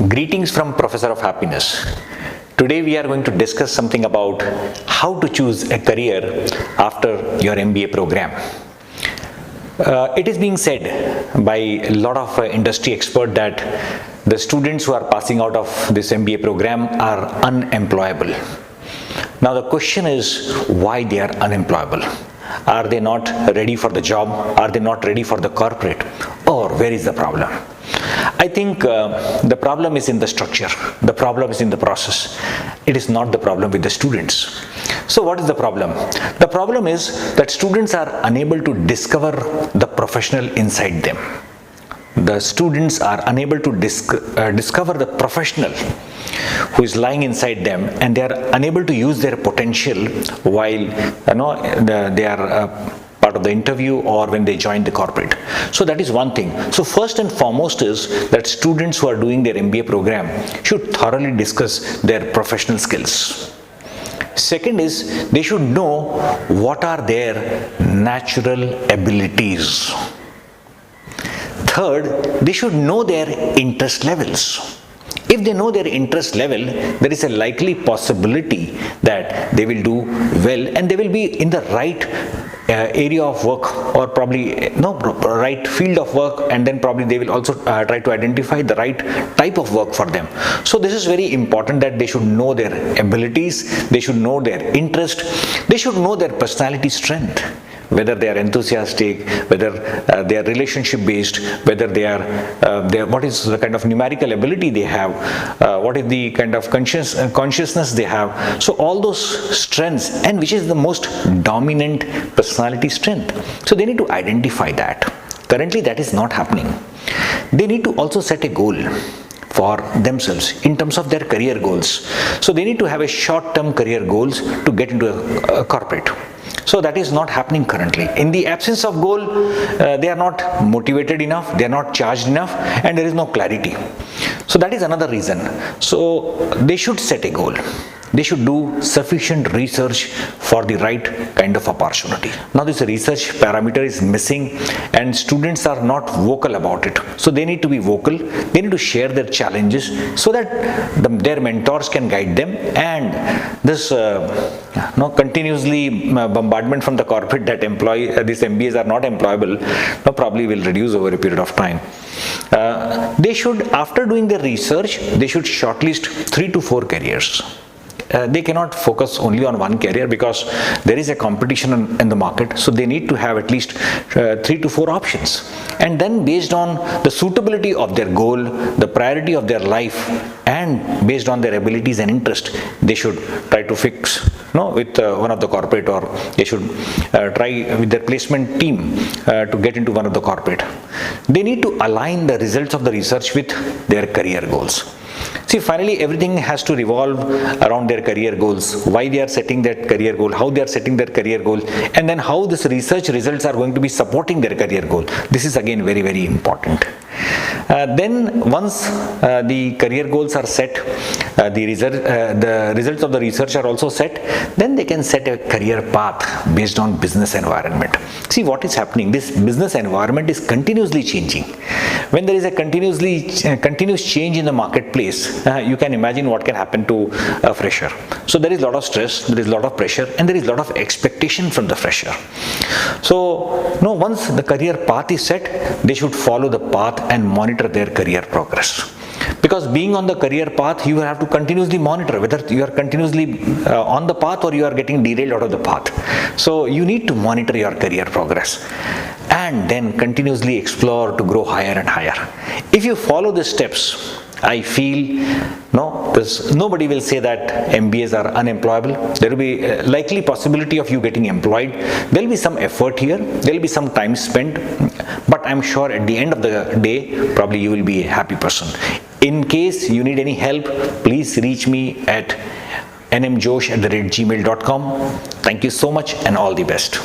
Greetings from Professor of Happiness. Today we are going to discuss something about how to choose a career after your MBA program. It is being said by a lot of industry experts that the students who are passing out of this MBA program are unemployable. Now the question is why they are unemployable. Are they not ready for the job? Are they not ready for the corporate? Or where is the problem? I think the problem is in the structure. The problem is in the process. It is not the problem with the students. So what is the problem? The problem is that students are unable to discover the professional inside them. The students are unable to discover the professional who is lying inside them, and they are unable to use their potential while they are part of the interview or when they join the corporate. So that is one thing. So first and foremost is that students who are doing their MBA program should thoroughly discuss their professional skills. Second is they should know what are their natural abilities. Third, they should know their interest levels. If they know their interest level, there is a likely possibility that they will do well and they will be in the right area of work, or probably right field of work, and then probably they will also try to identify the right type of work for them. So this is very important that they should know their abilities, they should know their interest, they should know their personality strength, whether they are enthusiastic, whether they are relationship based, whether they are what is the kind of numerical ability they have, what is the kind of consciousness they have. So all those strengths, and which is the most dominant personality strength. So they need to identify that. Currently that is not happening. They need to also set a goal for themselves in terms of their career goals. So they need to have a short-term career goals to get into a corporate. So that is not happening currently. In the absence of goal, they are not motivated enough, they are not charged enough, and there is no clarity. So that is another reason. So they should set a goal. They should do sufficient research for the right kind of opportunity. Now this research parameter is missing and students are not vocal about it. So they need to be vocal, they need to share their challenges so that their mentors can guide them, and this continuously bombardment from the corporate that these MBAs are not employable probably will reduce over a period of time. They should, after doing their research, they should shortlist 3 to 4 careers. They cannot focus only on one career because there is a competition in the market. So they need to have at least 3 to 4 options, and then based on the suitability of their goal, the priority of their life, and based on their abilities and interest, they should try to fix with one of the corporate, or they should try with their placement team to get into one of the corporate. They need to align the results of the research with their career goals. See, finally everything has to revolve around their career goals, why they are setting that career goal, how they are setting their career goal, and then how this research results are going to be supporting their career goal. This is again very, very important. Then once the career goals are set, the results of the research are also set, then they can set a career path based on business environment. See what is happening, this business environment is continuously changing. When there is a continuous change in the marketplace, you can imagine what can happen to a fresher. So there is a lot of stress, there is a lot of pressure, and there is a lot of expectation from the fresher. So once the career path is set, they should follow the path and monitor their career progress. Because being on the career path, you have to continuously monitor whether you are continuously on the path or you are getting derailed out of the path. So you need to monitor your career progress and then continuously explore to grow higher and higher. If you follow the steps, I feel nobody will say that MBAs are unemployable. There will be a likely possibility of you getting employed. There will be some effort here, there will be some time spent, but I'm sure at the end of the day, probably you will be a happy person. In case you need any help, please reach me at nmjosh@gmail.com. Thank you so much and all the best.